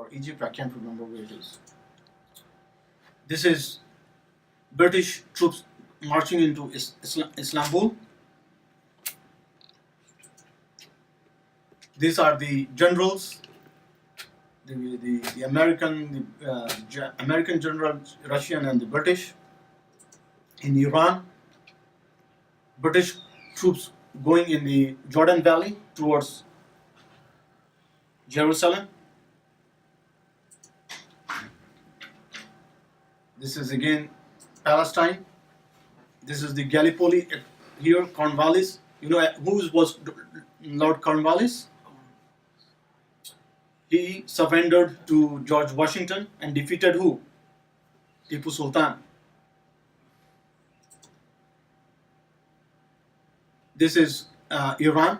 or Egypt, I can't remember where it is. This is British troops marching into Istanbul. These are the generals, the American, American general, Russian, and the British. In Iran, British troops going in the Jordan Valley towards Jerusalem. This is again Palestine. This is the Gallipoli here, Cornwallis. You know who was Lord Cornwallis? He surrendered to George Washington and defeated who? Tipu Sultan. This is Iran.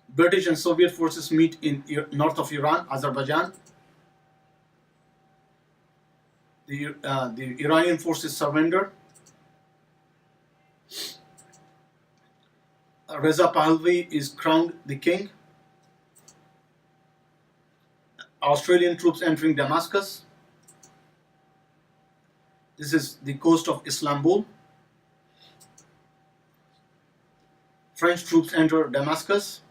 British and Soviet forces meet in north of Iran, Azerbaijan. The Iranian forces surrender. Reza Pahlavi is crowned the king. Australian troops entering Damascus. This is the coast of Istanbul. French troops enter Damascus.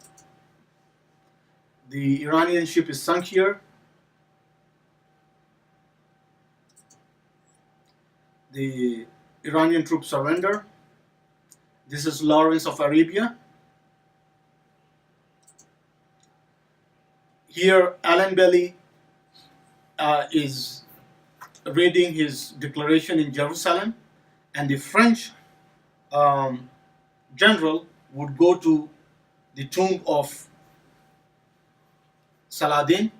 The Iranian ship is sunk here. The Iranian troops surrender. This is Lawrence of Arabia. Here, Alan Belly is reading his declaration in Jerusalem, and the French general would go to the tomb of Saladin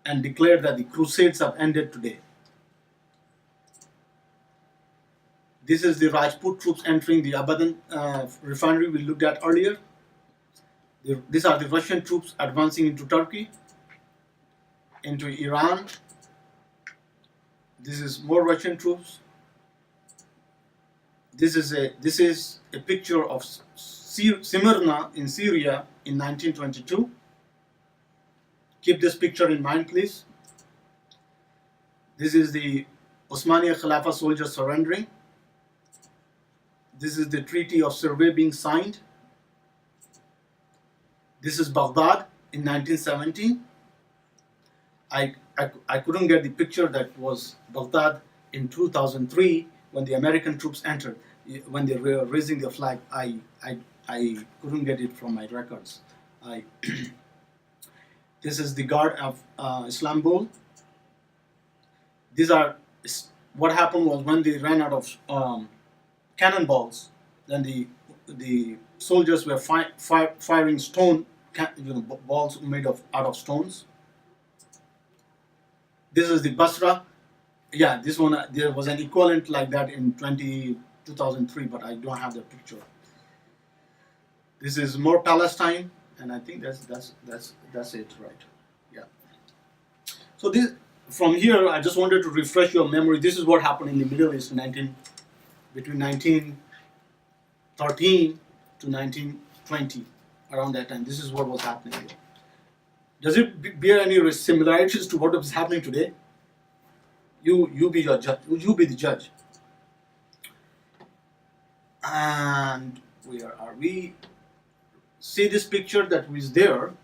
and declare that the Crusades have ended today. This is the Rajput troops entering the Abadan refinery we looked at earlier. These are the Russian troops advancing into Turkey, into Iran. This is more Russian troops. This is a picture of Smyrna in Syria in 1922. Keep this picture in mind, please. This is the Osmania Khilafah soldiers surrendering. This is the Treaty of Survey being signed. This is Baghdad in 1917. I couldn't get the picture that was Baghdad in 2003 when the American troops entered, when they were raising the flag. I couldn't get it from my records. This is the Guard of Istanbul. These are what happened was when they ran out of cannonballs, then the soldiers were firing stone, balls made out of stones. This is the Basra. Yeah, this one, there was an equivalent like that in 2003, but I don't have the picture. This is more Palestine, and I think that's it, right? Yeah. So this, from here, I just wanted to refresh your memory. This is what happened in the Middle East between 1913 to 1920, around that time. This is what was happening here. Does it bear any similarities to what is happening today? You be your judge. You be the judge. And where are we? See this picture that was there?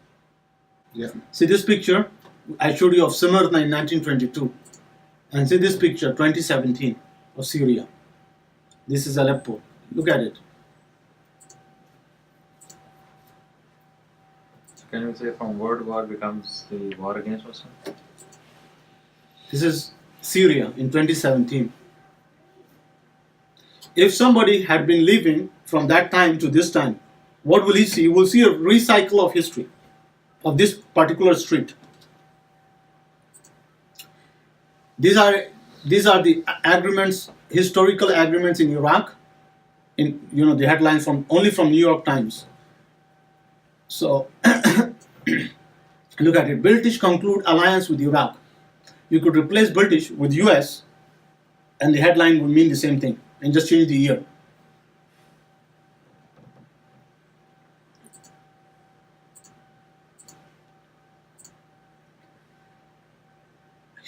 Yeah. See this picture? I showed you of Smyrna in 1922. And see this picture, 2017, of Syria. This is Aleppo. Look at it. Can you say from World War becomes the war against Russia? This is Syria in 2017. If somebody had been living from that time to this time, what will he see? He will see a recycle of history of this particular street. These are the agreements, historical agreements in Iraq. In the headlines only from New York Times. So look at it. British conclude alliance with Iraq. You could replace British with US, and the headline would mean the same thing, and just change the year.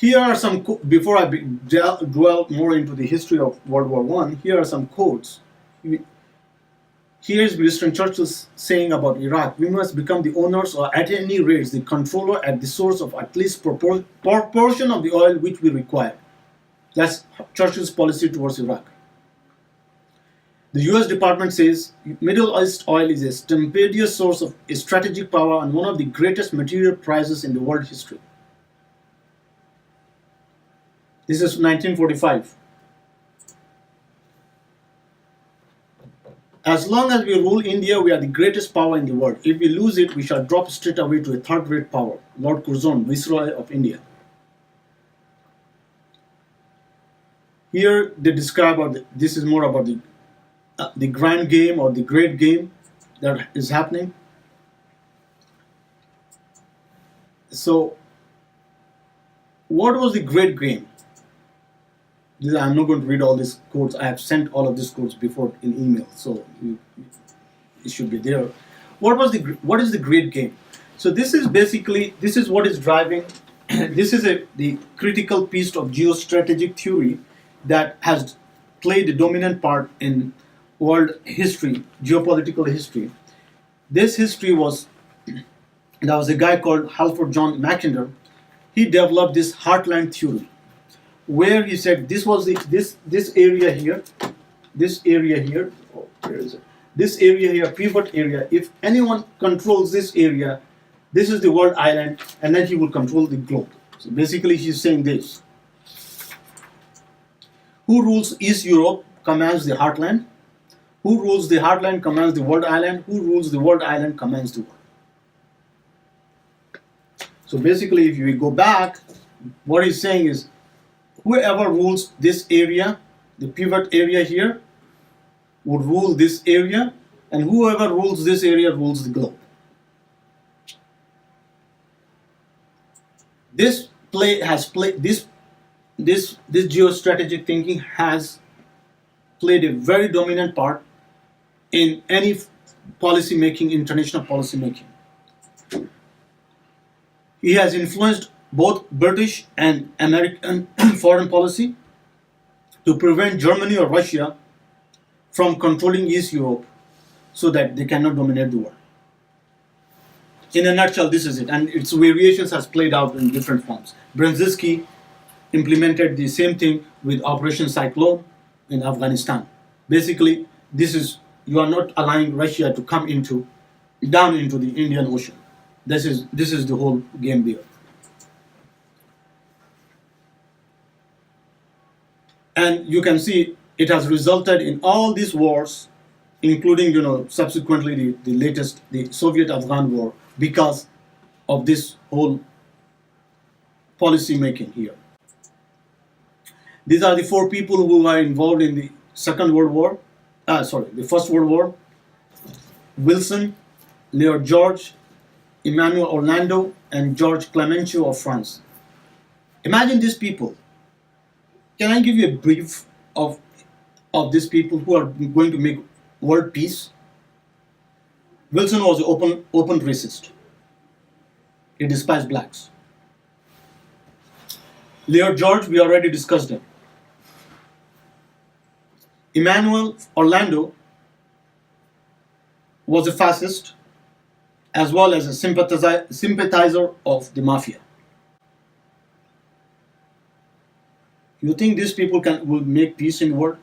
Here are some, before I dwell more into the history of World War One. Here are some quotes. Here is Winston Churchill saying about Iraq: "We must become the owners, or at any rate the controller at the source of at least proportion of the oil which we require." That's Churchill's policy towards Iraq. The US Department says Middle East oil is a stupendous source of strategic power and one of the greatest material prizes in the world history. This is 1945. As long as we rule India, we are the greatest power in the world. If we lose it, we shall drop straight away to a third-rate power. Lord Curzon, Viceroy of India. Here they describe, this is more about the grand game or the great game that is happening. So, what was the great game? I'm not going to read all these quotes. I have sent all of these quotes before in email, so it should be there. What is the great game? So this is what is driving. This is the critical piece of geostrategic theory that has played a dominant part in world history, geopolitical history. This history was, there was a guy called Halford John Mackinder. He developed this heartland theory, where he said this was this area here, oh, where is it? This area here, pivot area. If anyone controls this area, this is the world island, and then he will control the globe. So basically, he's saying this: who rules East Europe commands the heartland. Who rules the heartland commands the world island. Who rules the world island commands the world. So basically, if you go back, what he's saying is, whoever rules this area, the pivot area here, would rule this area, and whoever rules this area rules the globe. This geostrategic thinking has played a very dominant part in any policy making, international policy making. He has influenced both British and American foreign policy to prevent Germany or Russia from controlling East Europe so that they cannot dominate the world. In a nutshell, this is it, and its variations has played out in different forms. Brzezinski implemented the same thing with Operation Cyclone in Afghanistan. Basically, you are not allowing Russia to come down into the Indian Ocean. This is the whole game there. And you can see it has resulted in all these wars, including subsequently the Soviet-Afghan war, because of this whole policy making here. These are the four people who are involved in the the First World War: Wilson, Lord George, Emmanuel Orlando, and George Clemenceau of France. Imagine these people. Can I give you a brief of these people who are going to make world peace? Wilson was an open racist. He despised blacks. Lord George, we already discussed him. Emmanuel Orlando was a fascist as well as a sympathizer of the mafia. You think these people will make peace in the world?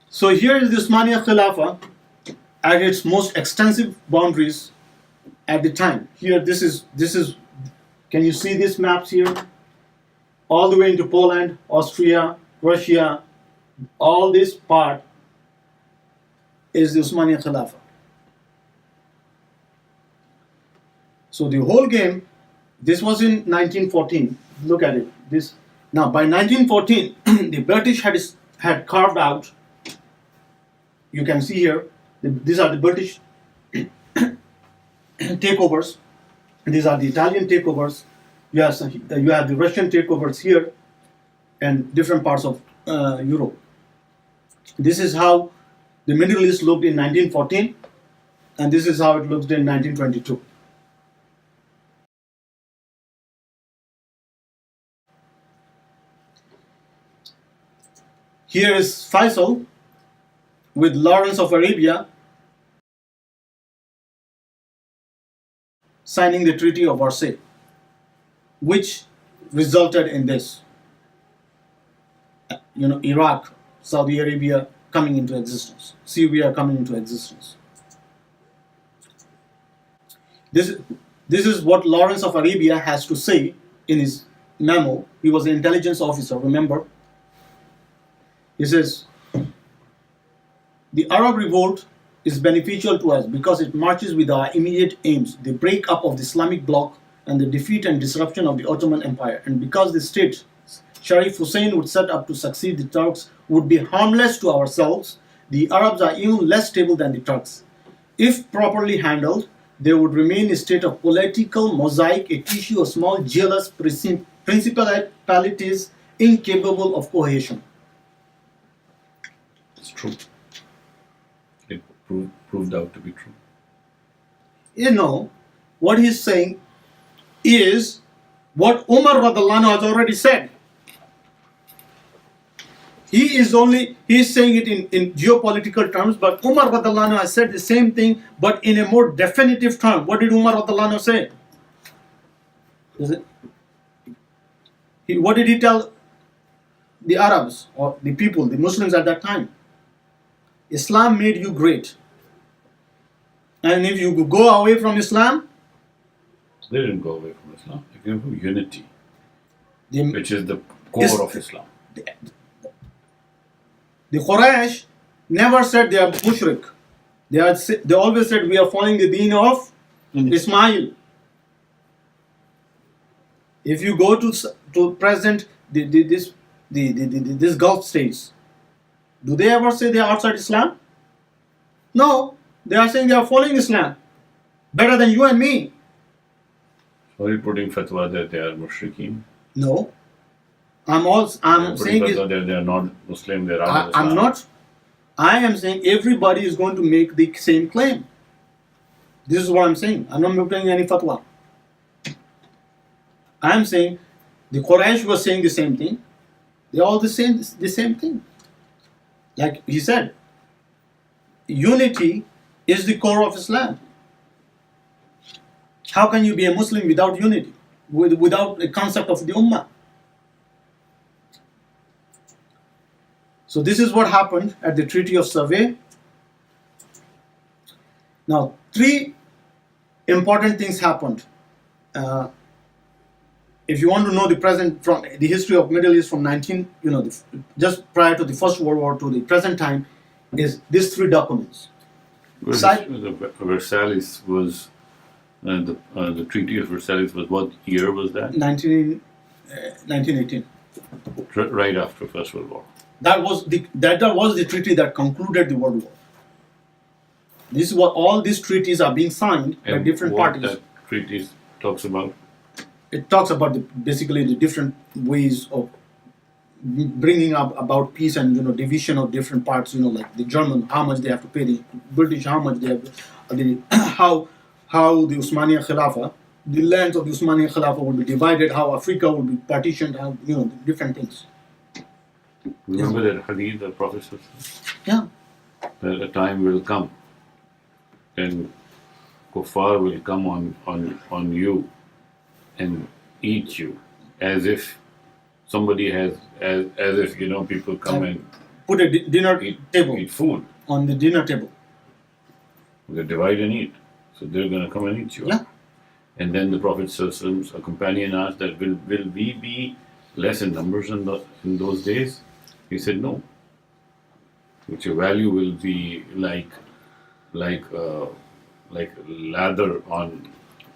So here is the Usmania Khilafah at its most extensive boundaries at the time. Here, this is. Can you see these maps here? All the way into Poland, Austria, Russia. All this part is the Usmania Khilafah. So the whole game, this was in 1914. Look at it. Now by 1914, the British had carved out. You can see here. These are the British takeovers. These are the Italian takeovers. You have the Russian takeovers here, and different parts of Europe. This is how the Middle East looked in 1914, and this is how it looked in 1922. Here is Faisal with Lawrence of Arabia signing the Treaty of Versailles, which resulted in this. Iraq, Saudi Arabia coming into existence, Syria coming into existence. This is what Lawrence of Arabia has to say in his memo. He was an intelligence officer, remember? He says, the Arab revolt is beneficial to us because it marches with our immediate aims, the breakup of the Islamic bloc and the defeat and disruption of the Ottoman Empire, and because the state Sharif Hussein would set up to succeed the Turks would be harmless to ourselves. The Arabs are even less stable than the Turks. If properly handled, they would remain a state of political mosaic, a tissue of small jealous principalities incapable of cohesion. It's true. It proved out to be true. What he's saying is what Umar radhiallahu anhu has already said. He's saying it in geopolitical terms, but Umar radhiallahu anhu has said the same thing, but in a more definitive term. What did Umar radhiallahu anhu say? What did he tell the Arabs or the people, the Muslims at that time? Islam made you great. And if you go away from Islam, they didn't go away from Islam. They came from unity, which is the core of Islam. The Quraysh never said they are mushrik. They always said we are following the deen of Ismail. If you go to present this Gulf states, do they ever say they are outside Islam? No, they are saying they are following Islam better than you and me. So are you putting fatwa that they are mushrikeen? No. I'm saying they are not Muslim, they are out of Islam. I'm not. I am saying everybody is going to make the same claim. This is what I'm saying. I'm not making any fatwa. I'm saying the Quraysh was saying the same thing. They all the same thing. Like he said, unity is the core of Islam. How can you be a Muslim without unity, without a concept of the Ummah? So this is what happened at the Treaty of Versailles. Now, three important things happened. If you want to know the present from the history of Middle East from just prior to the First World War to the present time, is these three documents. The Versailles was the Treaty of Versailles was what year was that? 1918. Right after First World War. That was the treaty that concluded the World War. This is what all these treaties are being signed by different parties. That treaty talks about? It talks about basically the different ways of bringing up about peace and division of different parts. Like the German, how much they have to pay, the British, how much they have, how the Usmania Khilafah, the lands of the Usmania Khilafah will be divided, how Africa will be partitioned, how different things. Remember that hadith the Prophet said? Yeah. That a time will come and kuffar will come on you and eat you as if somebody has as if people come and put a dinner table eat food on the dinner table. They divide and eat, so they're going to come and eat you. Yeah. And then the Prophet ﷺ, a companion asked that will we be less in numbers in those days? He said no. Which your value will be like lather on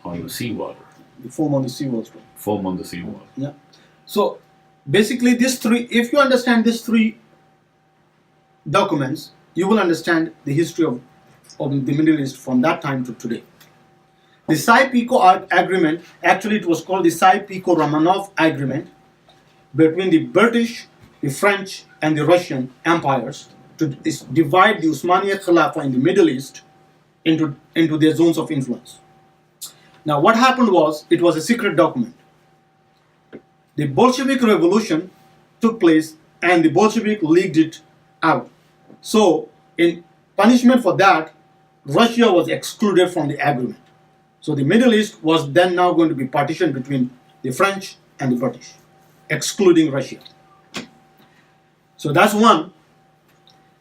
the seawater. The foam on the seawater. Foam on the seawater. Yeah. So basically, if you understand these three documents, you will understand the history of the Middle East from that time to today. The Sykes-Picot Agreement, actually it was called the Sykes-Picot-Romanov Agreement between the British, the French, and the Russian empires. to divide the Usmaniya Khilafah in the Middle East into their zones of influence. Now, what happened was, it was a secret document. The Bolshevik Revolution took place, and the Bolshevik leaked it out. So, in punishment for that, Russia was excluded from the agreement. So, the Middle East was then now going to be partitioned between the French and the British, excluding Russia. So, that's one.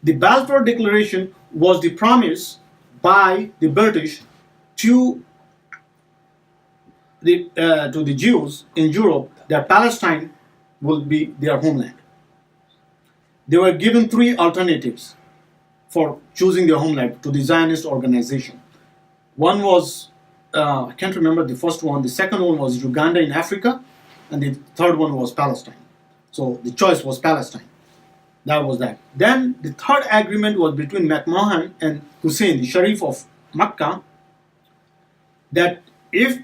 The Balfour Declaration was the promise by the British to the Jews in Europe that Palestine will be their homeland. They were given three alternatives for choosing their homeland to the Zionist organization. One was, I can't remember the first one, the second one was Uganda in Africa, and the third one was Palestine. So the choice was Palestine. That was that. Then the third agreement was between McMahon and Hussein, the Sharif of Mecca, that if,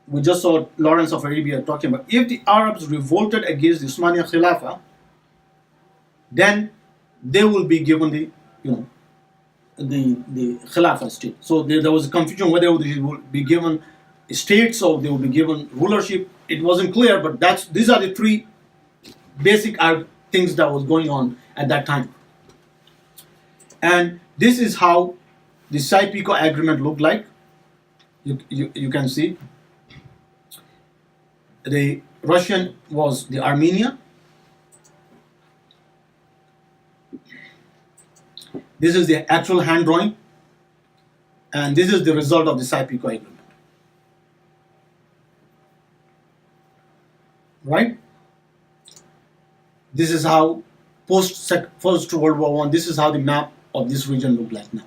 we just saw Lawrence of Arabia talking about, if the Arabs revolted against the Usmaniya Khilafah, then they will be given the Khilafah state. So there was a confusion whether they will be given states or they will be given rulership. It wasn't clear, but these are the three basic things that was going on at that time. And this is how the Sykes-Picot Agreement looked like. You can see. The Russian was the Armenia. This is the actual hand drawing, and this is the result of the Sykes-Picot Agreement. Right? This is how First World War I, this is how the map of this region looked like now.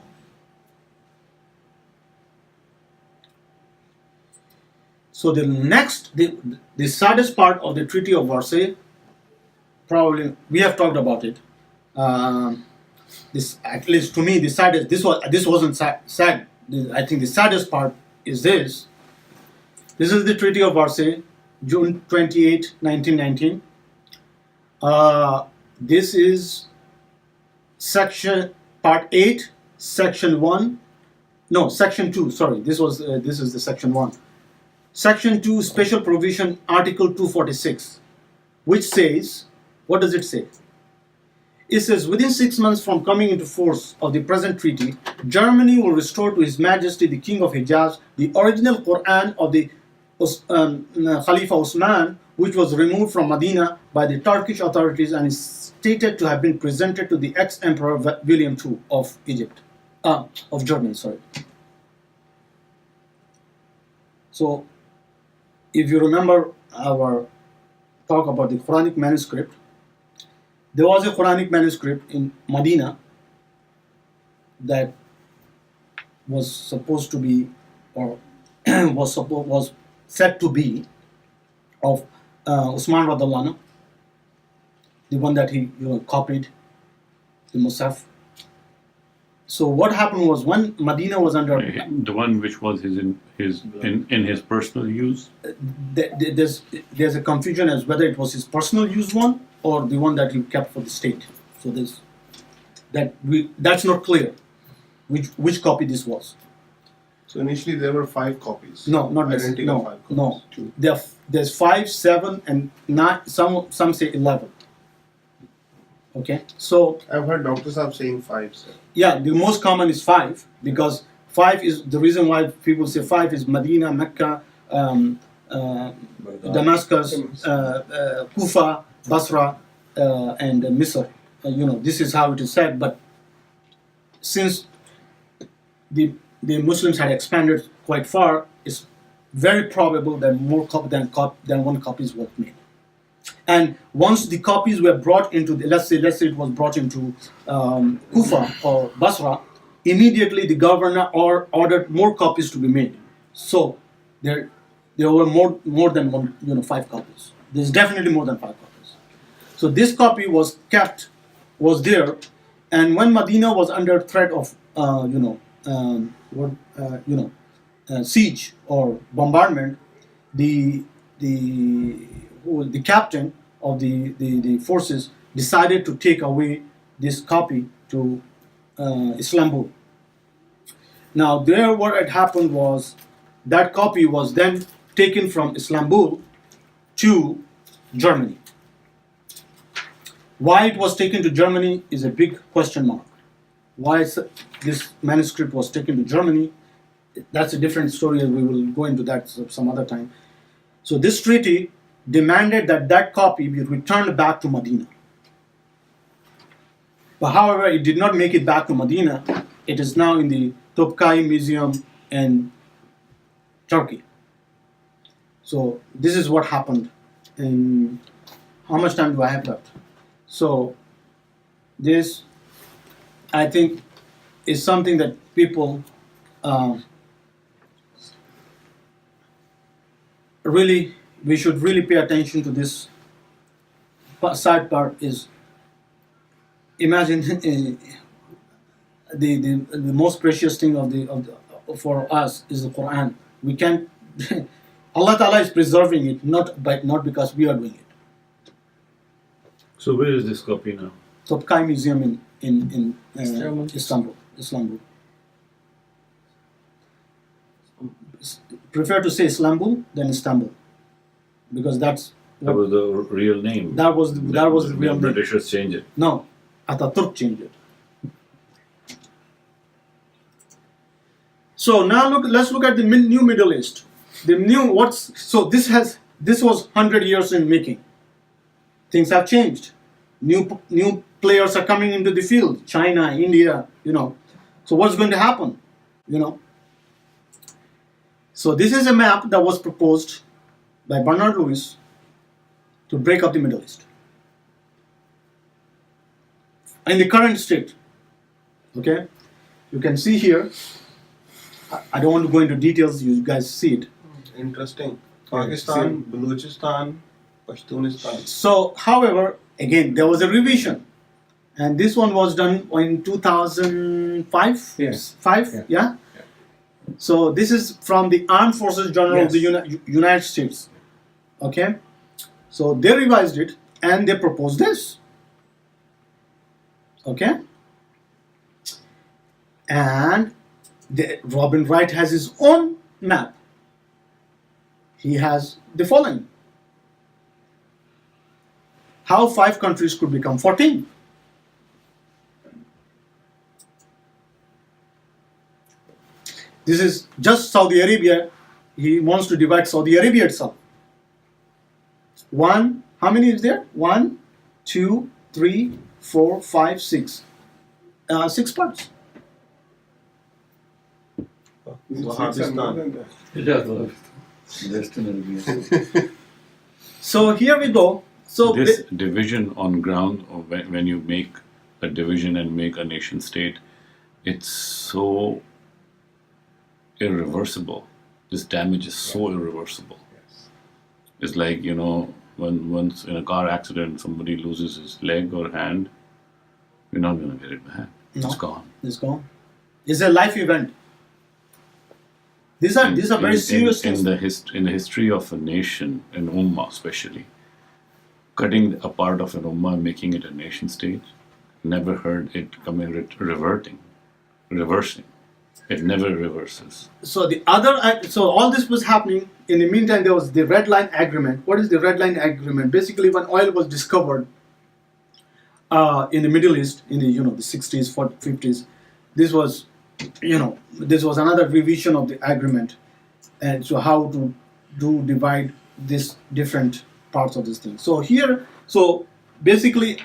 So the next, the saddest part of the Treaty of Versailles, probably we have talked about it. This, at least to me, the saddest. This wasn't sad. I think the saddest part is this. This is the Treaty of Versailles, June 28, 1919. This is Part 8, Section 1. No, Section 2. Sorry, this is the Section 1. Section 2, Special Provision, Article 246, which says, what does it say? It says, within 6 months from coming into force of the present treaty, Germany will restore to His Majesty the King of Hijaz the original Quran of the Khalifa Osman, which was removed from Medina by the Turkish authorities and is stated to have been presented to the ex-Emperor William II of Germany. Sorry. So, if you remember our talk about the Quranic manuscript, there was a Quranic manuscript in Medina that was supposed to be, or was said to be, of Usman radhiallahu anhu, the one that he copied, the Musaf. So what happened was, when Medina was under the one which was in his personal use. There's a confusion as whether it was his personal use one or the one that he kept for the state. So that's not clear which copy this was. So initially there were 5 copies. No, not necessarily. No, 5 copies. no. 2. There's 5, 7, and 9. Some say 11. Okay, so I've heard Dr. Saab saying 5, sir. yeah, the most common is 5, because 5 is the reason why people say 5 is Medina, Mecca, Damascus, Kufa, Basra, and Misr. This is how it is said. But since the Muslims had expanded quite far, it's very probable that more than one copies were made. And once the copies were brought into, let's say it was brought into Kufa or Basra, immediately the governor ordered more copies to be made. So there were more than 5 copies. There's definitely more than 5 copies. So this copy was there, and when Medina was under threat of siege or bombardment, the captain of the forces decided to take away this copy to Istanbul. Now, there what had happened was that copy was then taken from Istanbul to Germany. Why it was taken to Germany is a big question mark. Why this manuscript was taken to Germany, that's a different story, and we will go into that some other time. So this treaty demanded that that copy be returned back to Medina. But however, it did not make it back to Medina. It is now in the Topkapi Museum in Turkey. So this is what happened. And how much time do I have left? So this, I think, is something that people really, we should really pay attention to. This side part is, imagine the most precious thing for us is the Quran. We can't. Allah Ta'ala is preserving it, not because we are doing it. So where is this copy now? Topkapi Museum in Istanbul. Prefer to say Istanbul than Istanbul, because that's That was the real name. that was the real name. Britishers changed it. No, Ataturk changed it. So now let's look at the new Middle East. This was 100 years in making. Things have changed. New players are coming into the field. China, India, So what's going to happen? So this is a map that was proposed by Bernard Lewis to break up the Middle East. In the current state, okay, you can see here. I don't want to go into details. You guys see it. Interesting. Pakistan, Balochistan, Pashtunistan. So, however, again, there was a revision, and this one was done in 2005. Yes. Yeah. So this is from the Armed Forces General of the United States. Okay. So they revised it and they proposed this. Okay. And Robin Wright has his own map. He has the following: how 5 countries could become 14. This is just Saudi Arabia. He wants to divide Saudi Arabia itself. How many is there? 1, 2, 3, 4, 5, 6. 6 parts. Wahhabistan. So here we go. So this division on ground, or when you make a division and make a nation state, it's so irreversible. This damage is so irreversible. Yes. It's like, when once in a car accident somebody loses his leg or hand, you're not going to get it back. No. It's gone. It's gone. It's a life event. These are very serious things. In the history of a nation, an ummah especially, cutting a part of an ummah and making it a nation state, never heard it reversing. It never reverses. So all this was happening. In the meantime, there was the Red Line Agreement. What is the Red Line Agreement? Basically, when oil was discovered in the Middle East in the 60s, 40s, 50s, this was another revision of the agreement, and so how to divide these different parts of this thing. So basically,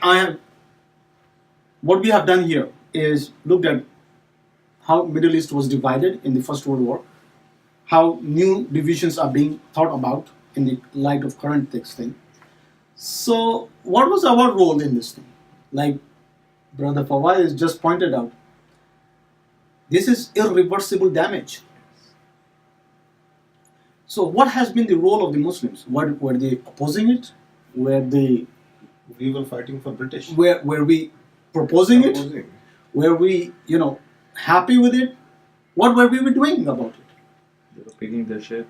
what we have done here is looked at how Middle East was divided in the First World War, how new divisions are being thought about in the light of current thing. So what was our role in this thing? Like Brother Fawad has just pointed out, this is irreversible damage. So what has been the role of the Muslims? Were they opposing it? Were We were fighting for British. were we proposing it? Were we, happy with it? What were we doing about it? They were picking their shit.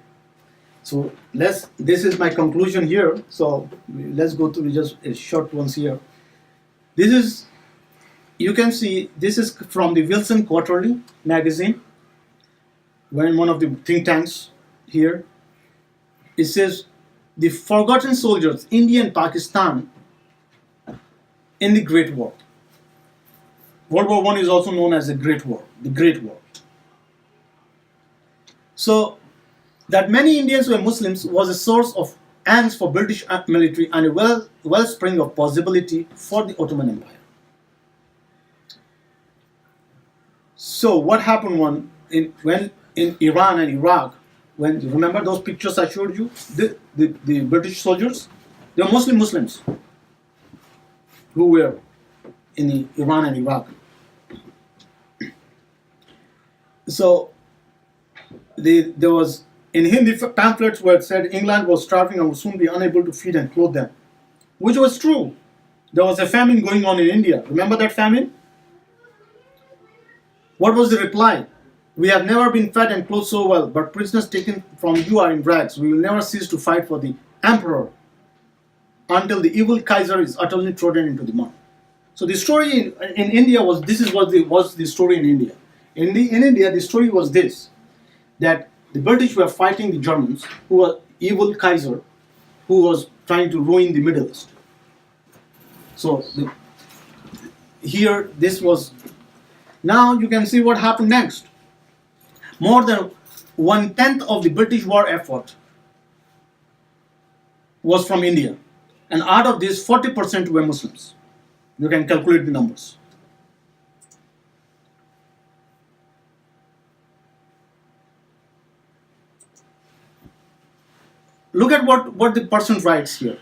So this is my conclusion here. So let's go through just a short ones here. This is you can see this is from the Wilson Quarterly magazine, when one of the think tanks here. It says the forgotten soldiers, India and Pakistan in the Great War. World War I is also known as the Great War, the Great War. So that many Indians were Muslims was a source of angst for British military and a wellspring of possibility for the Ottoman Empire. So what happened when in Iran and Iraq, when remember those pictures I showed you, the British soldiers, they were mostly Muslims who were in Iran and Iraq. So there was in Hindi pamphlets where it said England was starving and would soon be unable to feed and clothe them, which was true. There was a famine going on in India. Remember that famine? What was the reply? We have never been fed and clothed so well, but prisoners taken from you are in rags. We will never cease to fight for the emperor until the evil Kaiser is utterly trodden into the mud. So the story in India was the story in India. In India, the story was this, that the British were fighting the Germans, who were evil Kaiser, who was trying to ruin the Middle East. So here, this was. Now you can see what happened next. More than 1/10 of the British war effort was from India, and out of this, 40% were Muslims. You can calculate the numbers. Look at what the person writes here.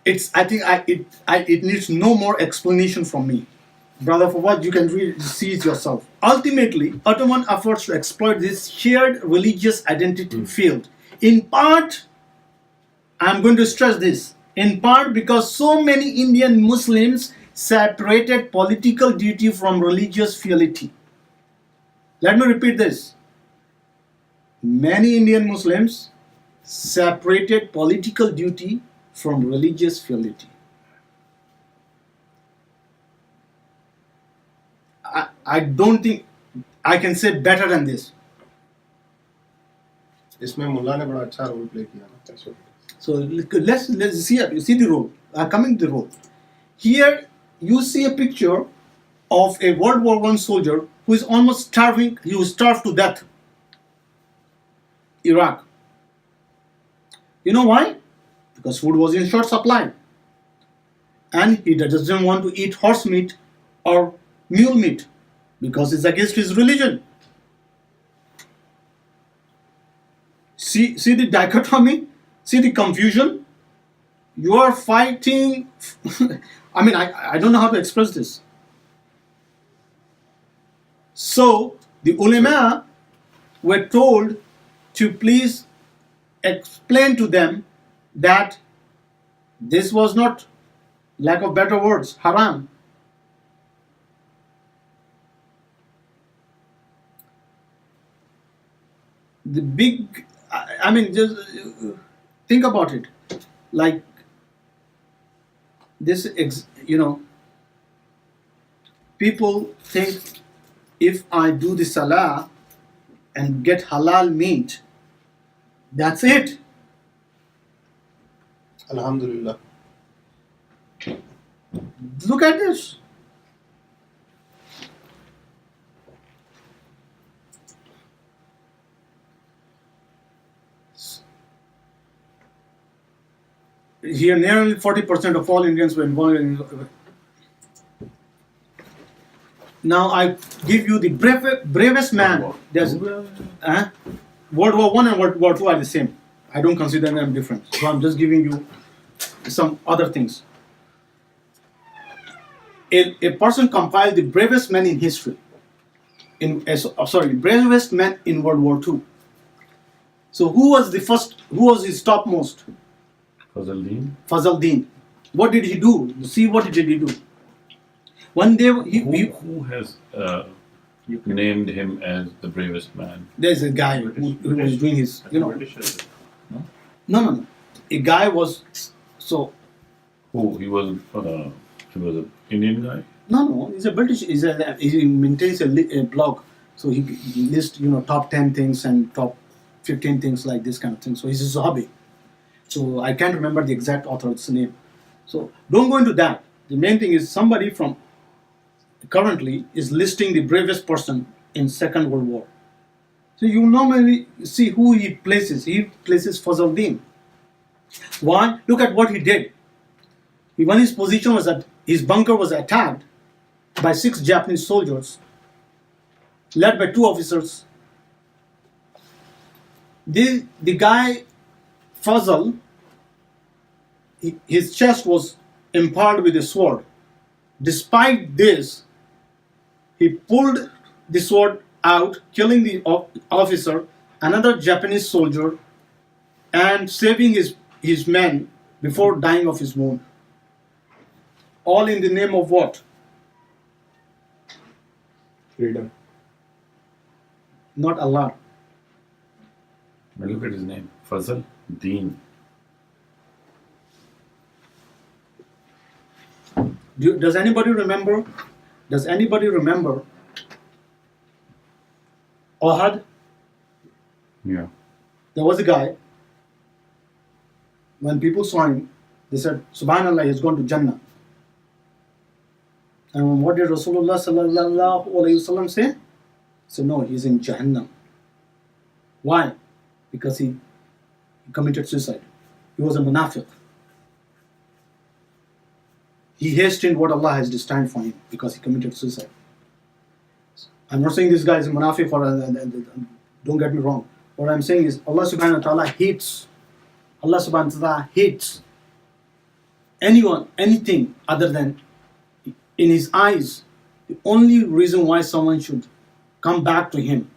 It needs no more explanation from me. Brother Fawad, you can see it yourself. Ultimately, Ottoman efforts to exploit this shared religious identity failed. In part, I'm going to stress this, in part because so many Indian Muslims separated political duty from religious fealty. Let me repeat this. Many Indian Muslims separated political duty from religious fealty. I don't think I can say better than this. इसमें मुल्ला ने बड़ा अच्छा role play किया ना. So let's see it. You see the role. Coming to the role. Here you see a picture of a World War I soldier who is almost starving. He was starved to death. Iraq. You know why? Because food was in short supply. And he doesn't want to eat horse meat or mule meat because it's against his religion. See the dichotomy? See the confusion? You are fighting. I mean, I don't know how to express this. So the ulama were told to please explain to them that this was not, lack of better words, haram. The big, I mean, just think about it. Like this, people think if I do the salah and get halal meat, that's it. Alhamdulillah. Look at this. Here, nearly 40% of all Indians were involved in. Now I give you the bravest man. There's World War I and World War II are the same. I don't consider them different. So I'm just giving you some other things. A person compiled the bravest men in history. Bravest men in World War II. So who was the first? Who was his topmost? Fazaldin. What did he do? See, what did he do? One day, who has named him as the bravest man? There's a guy who was doing his, No. A guy was so. Who he was? He was an Indian guy. No, he's a British. He maintains a blog, so he lists top 10 things and top 15 things like this kind of thing. So he's a hobby. So I can't remember the exact author's name. So don't go into that. The main thing is somebody from currently is listing the bravest person in Second World War. So you normally see who he places. He places Fazaldin. Why? Look at what he did. When his position was at his bunker was attacked by 6 Japanese soldiers, led by 2 officers. The guy Fazal, his chest was impaled with a sword. Despite this, he pulled the sword out, killing the officer, another Japanese soldier, and saving his men before dying of his wound. All in the name of what? Freedom. Not Allah. Now look at his name, Fazal Deen. Does anybody remember? Ohad? Yeah. There was a guy. When people saw him, they said, Subhanallah, he's gone to Jannah. And what did Rasulullah sallallahu alaihi wasallam say? He said, no, he's in Jahannam. Why? Because he committed suicide. He was a munafiq. He hastened what Allah has destined for him because he committed suicide. I'm not saying this guy is a munafiq or don't get me wrong. What I'm saying is Allah subhanahu wa ta'ala hates anyone, anything other than in his eyes. The only reason why someone should come back to him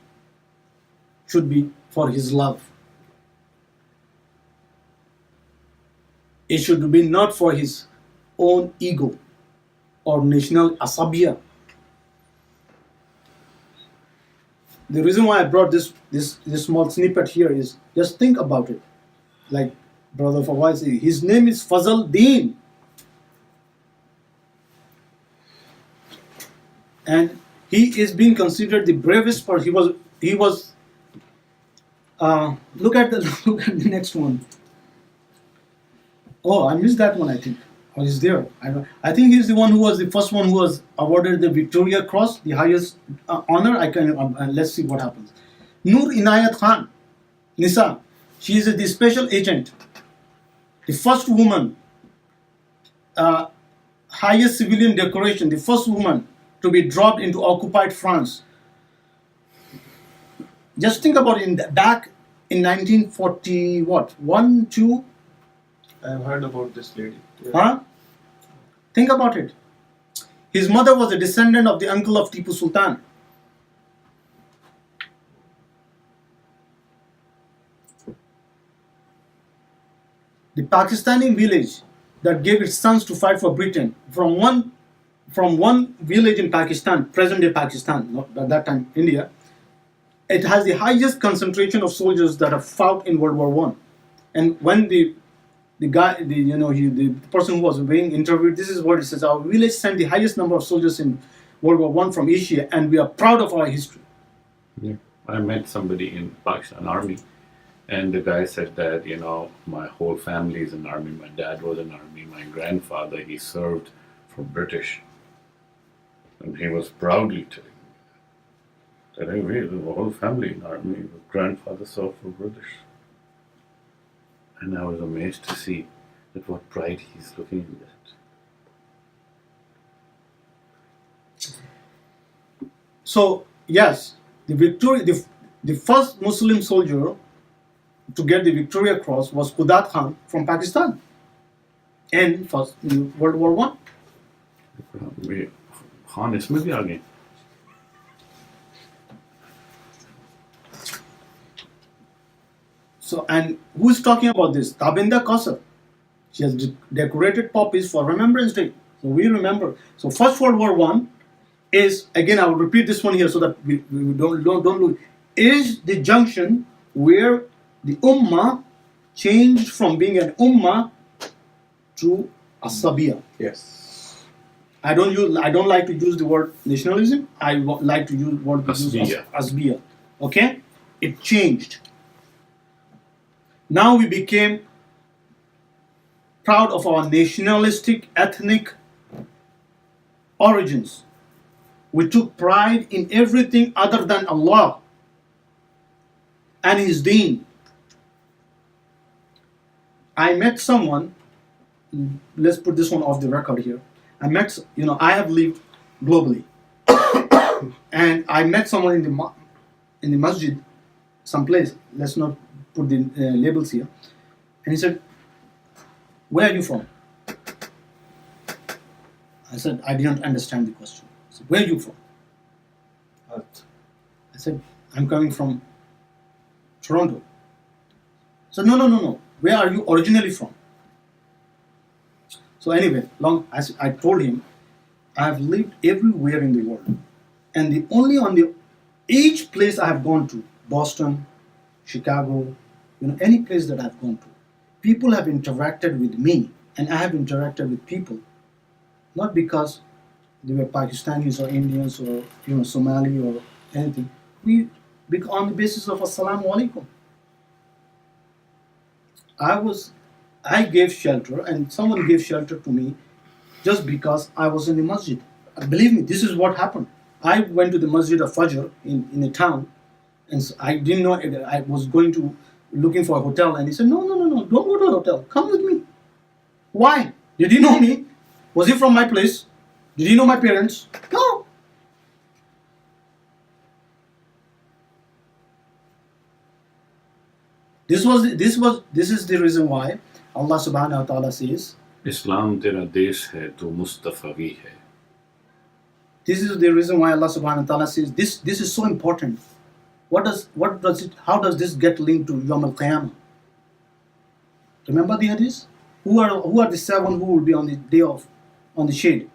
should be for his love. It should be not for his own ego or national asabiya. The reason why I brought this small snippet here is just think about it. Like Brother Fawaz said, his name is Fazal Deen. And he is being considered the bravest person. He was look at the next one. Oh, I missed that one, I think. Or is there? I think he's the one who was the first one who was awarded the Victoria Cross, the highest honor. Let's see what happens. Noor Inayat Khan, Nisa. She is the special agent, the first woman, highest civilian decoration, the first woman to be dropped into occupied France. Just think about it. Back in 1940, what? 1, 2. I've heard about this lady. Yeah. Huh? Think about it. His mother was a descendant of the uncle of Tipu Sultan. The Pakistani village that gave its sons to fight for Britain, from one village in Pakistan, present-day Pakistan, not at that time India, it has the highest concentration of soldiers that have fought in World War I. And when the person who was being interviewed, this is what it says: our village sent the highest number of soldiers in World War I from Asia, and we are proud of our history. Yeah. I met somebody in Pakistan Army, and the guy said that, my whole family is in Army. My dad was in Army. My grandfather, he served for British. And he was proudly telling me the whole family in Army, my grandfather served for British. And I was amazed to see that what pride he's looking at. So yes, the first Muslim soldier to get the Victoria Cross was Qudat Khan from Pakistan in World War I. Khan इसमें भी आ गए. So, and who's talking about this? Tabinda Kausar. She has decorated poppies for Remembrance Day. So we remember. So First World War I is, again, I will repeat this one here so that we don't lose, is the junction where the Ummah changed from being an Ummah to Asabiya. Yes. I don't like to use the word nationalism. I like to use word asbiya. Okay, it changed. Now we became proud of our nationalistic, ethnic origins. We took pride in everything other than Allah and His Deen. I met someone. Let's put this one off the record here. I have lived globally, and I met someone in the masjid, someplace. Let's not put the labels here. And he said, "Where are you from?" I said, "I didn't understand the question." He said, "Where are you from?" Earth. I said, "I'm coming from Toronto." He said, No. Where are you originally from?" So anyway, as I told him, I have lived everywhere in the world, and each place I have gone to, Boston, Chicago, any place that I've gone to, people have interacted with me, and I have interacted with people, not because they were Pakistanis or Indians or Somali or anything. On the basis of Assalamu alaikum. I gave shelter, and someone gave shelter to me just because I was in the masjid. Believe me, this is what happened. I went to the masjid of Fajr in a town, and I didn't know. I was looking for a hotel, and he said, No, don't go to a hotel. Come with me. Why? Did he know me? Was he from my place? Did he know my parents? No. This is the reason why Allah subhanahu wa ta'ala says, इस्लाम तेरा देश है तो मुस्तफवी है. this is the reason why Allah subhanahu wa ta'ala says this is so important. How does this get linked to Yawm al-Qiyamah? Remember the hadith? Who are the seven who will be on the day on the shade?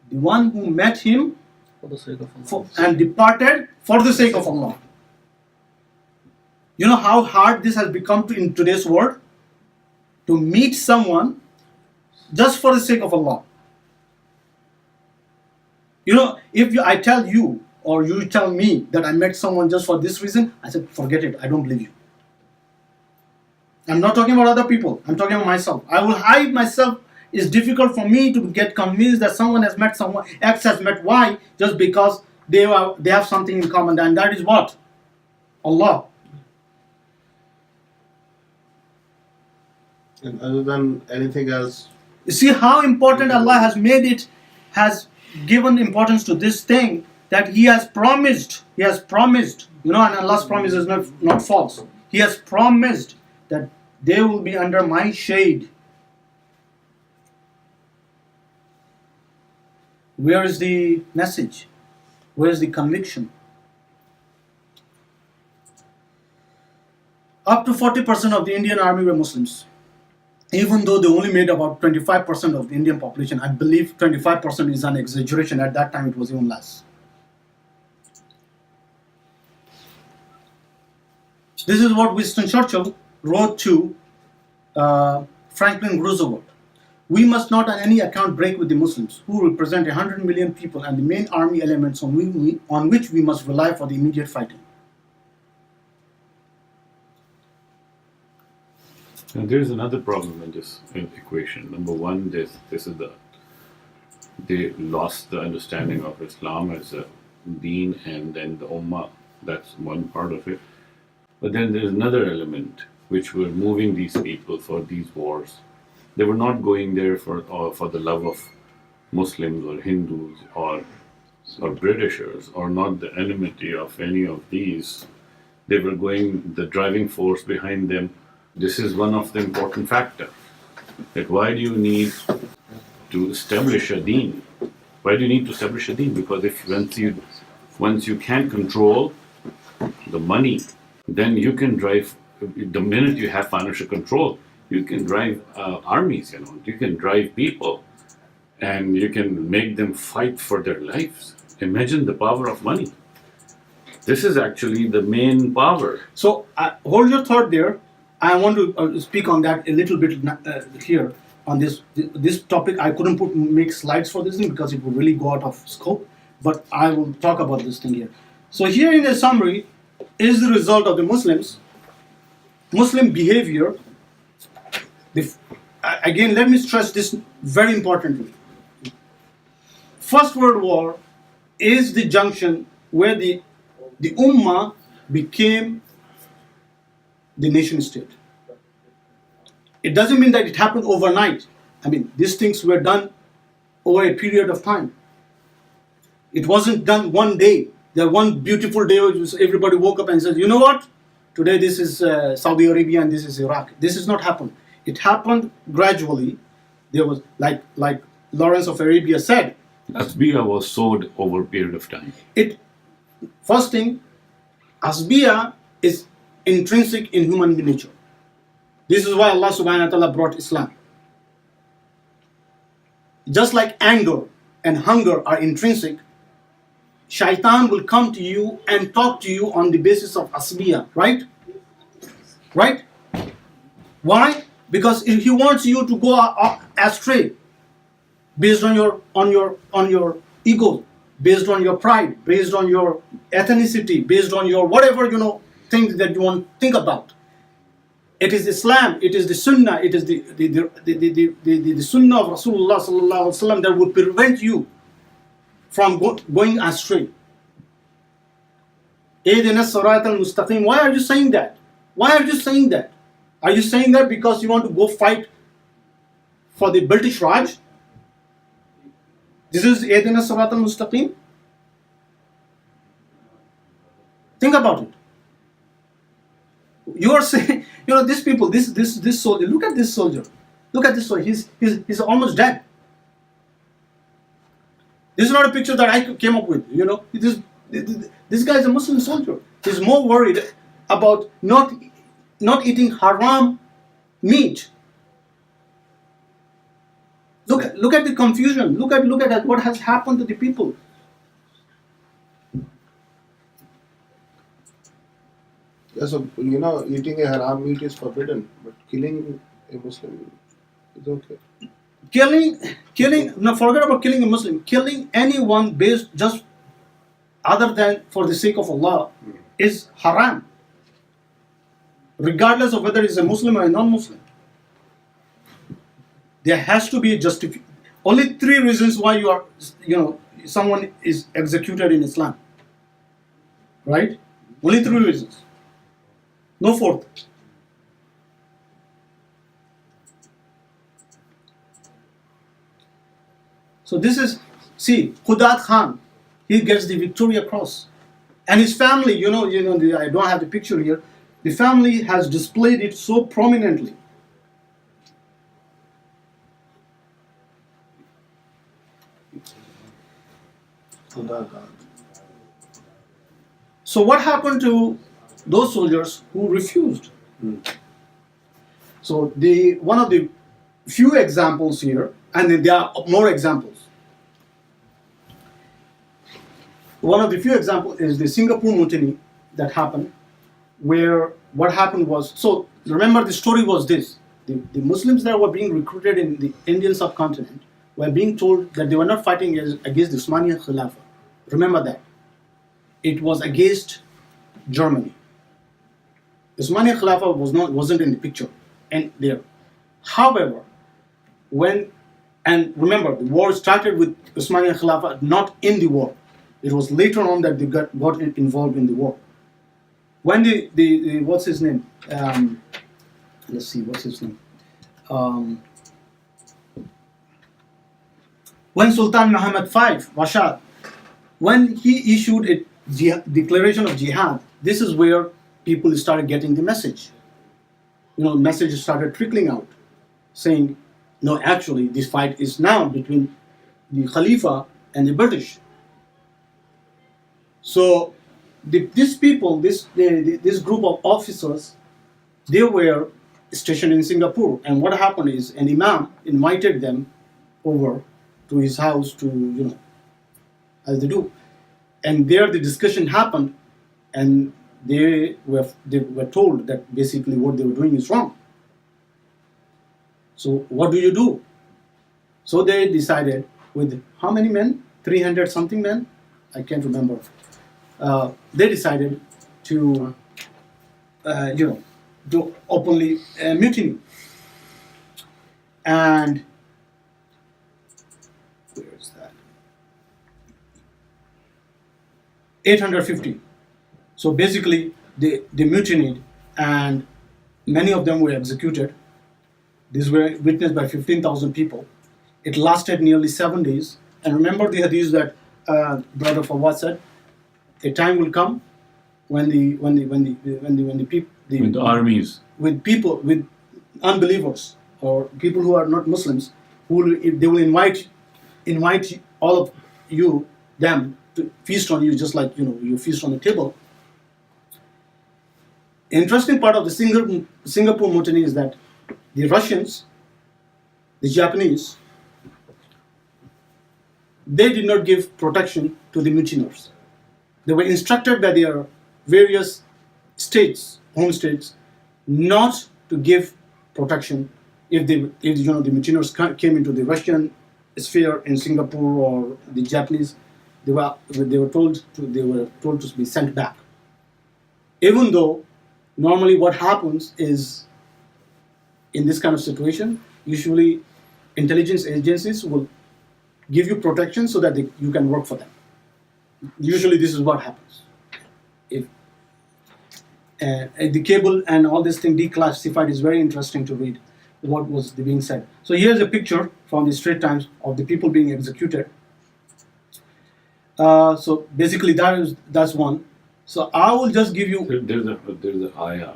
The one who met him For the sake of Allah. and departed for the sake of Allah. You know how hard this has become in today's world? To meet someone just for the sake of Allah. If I tell you or you tell me that I met someone just for this reason, I said, forget it, I don't believe you. I'm not talking about other people, I'm talking about myself. I will hide myself. It's difficult for me to get convinced that someone has met someone, X has met Y, just because they have something in common, and that is what? Allah. And other than anything else, You see how important Allah has given importance to this thing, that He has promised, and Allah's promise is not false. He has promised that they will be under my shade. Where is the message? Where is the conviction? Up to 40% of the Indian army were Muslims. Even though they only made about 25% of the Indian population, I believe 25% is an exaggeration. At that time, it was even less. This is what Winston Churchill wrote to Franklin Roosevelt. We must not on any account break with the Muslims, who represent 100 million people and the main army elements on which we must rely for the immediate fighting. Now, there's another problem in this equation. Number one, they lost the understanding of Islam as a deen and then the ummah. That's one part of it. But then there's another element which were moving these people for these wars. They were not going there for the love of Muslims or Hindus or Britishers, or not the enmity of any of these. They were going, the driving force behind them. This is one of the important factors. That why do you need to establish a deen? Why do you need to establish a deen? Because once you can control the money, then you can drive. The minute you have financial control, you can drive armies. You can drive people, and you can make them fight for their lives. Imagine the power of money. This is actually the main power. So hold your thought there. I want to speak on that a little bit here. on this topic. I couldn't make slides for this thing because it would really go out of scope. But I will talk about this thing here. So here in a summary is the result of the Muslim behavior. Again, let me stress this very importantly. First World War is the junction where the Ummah became the nation state. It doesn't mean that it happened overnight. I mean, these things were done over a period of time. It wasn't done one day. There one beautiful day everybody woke up and said, you know what? Today this is Saudi Arabia and this is Iraq. This has not happened. It happened gradually. There was, like Lawrence of Arabia said, Asbiya was sowed over a period of time. First thing, Asbiya is intrinsic in human nature. This is why Allah subhanahu wa ta'ala brought Islam. Just like anger and hunger are intrinsic, Shaitan will come to you and talk to you on the basis of Asbiya, right? Right? Why? Because if he wants you to go astray based on your ego, based on your pride, based on your ethnicity, based on your whatever things that you want to think about. It is Islam, it is the Sunnah, it is the Sunnah of Rasulullah sallallahu alaihi wasallam that would prevent you from going astray. Ihdina as-sirata al-mustaqim. Why are you saying that? Why are you saying that? Are you saying that because you want to go fight for the British Raj? This is Ihdina as-sirata al-mustaqim. Think about it. You are saying, these people, this soldier. Look at this soldier. Look at this soldier. He's almost dead. This is not a picture that I came up with. This guy is a Muslim soldier. He's more worried about not eating haram meat. Look at the confusion. Look at what has happened to the people. Yeah, so eating a haram meat is forbidden, but killing a Muslim is okay. No, forget about killing a Muslim. Killing anyone based just other than for the sake of Allah is haram, regardless of whether he's a Muslim or a non-Muslim. There has to be a justification. Only 3 reasons why someone is executed in Islam. Right? Only 3 reasons. No 4th. So this is, Qudat Khan, he gets the Victoria Cross. And his family, I don't have the picture here, the family has displayed it so prominently. So what happened to those soldiers who refused? So one of the few examples here, and then there are more examples. One of the few examples is the Singapore Mutiny that happened, where what happened was, so remember the story was this, the Muslims that were being recruited in the Indian subcontinent were being told that they were not fighting against the Usmaniya Khilafah. Remember that. It was against Germany. Usmaniya Khilafah wasn't in the picture and there. However, and remember, the war started with Usmaniya Khilafah not in the war. It was later on that they got involved in the war. When the what's his name? Let's see, what's his name? When Sultan Muhammad V, Rashad, when he issued a declaration of jihad, this is where people started getting the message. Messages started trickling out, saying, no, actually, this fight is now between the Khalifa and the British. So these people, this group of officers, they were stationed in Singapore. And what happened is an imam invited them over to his house to, as they do. And there the discussion happened, and they were told that basically what they were doing is wrong. So what do you do? So they decided with how many men? 300 something men? I can't remember. They decided to, do openly mutiny. And where is that? 850. So basically, they mutinied, and many of them were executed. These were witnessed by 15,000 people. It lasted nearly 7 days. And remember the hadith that Brother Fawad said, a time will come when the people, With the armies. with unbelievers or people who are not Muslims, they will invite all of them to feast on you, just like you feast on the table. Interesting part of the Singapore mutiny is that the Russians, the Japanese, they did not give protection to the mutineers. They were instructed by their various home states, not to give protection if the mutineers came into the Russian sphere in Singapore or the Japanese. They were told to be sent back. Even though normally what happens is, in this kind of situation, usually intelligence agencies will give you protection so that you can work for them. Usually this is what happens. If the cable and all this thing declassified, is very interesting to read what was being said. So here's a picture from the Straits Times of the people being executed. So basically that's one. So I will just give you. There's a ayah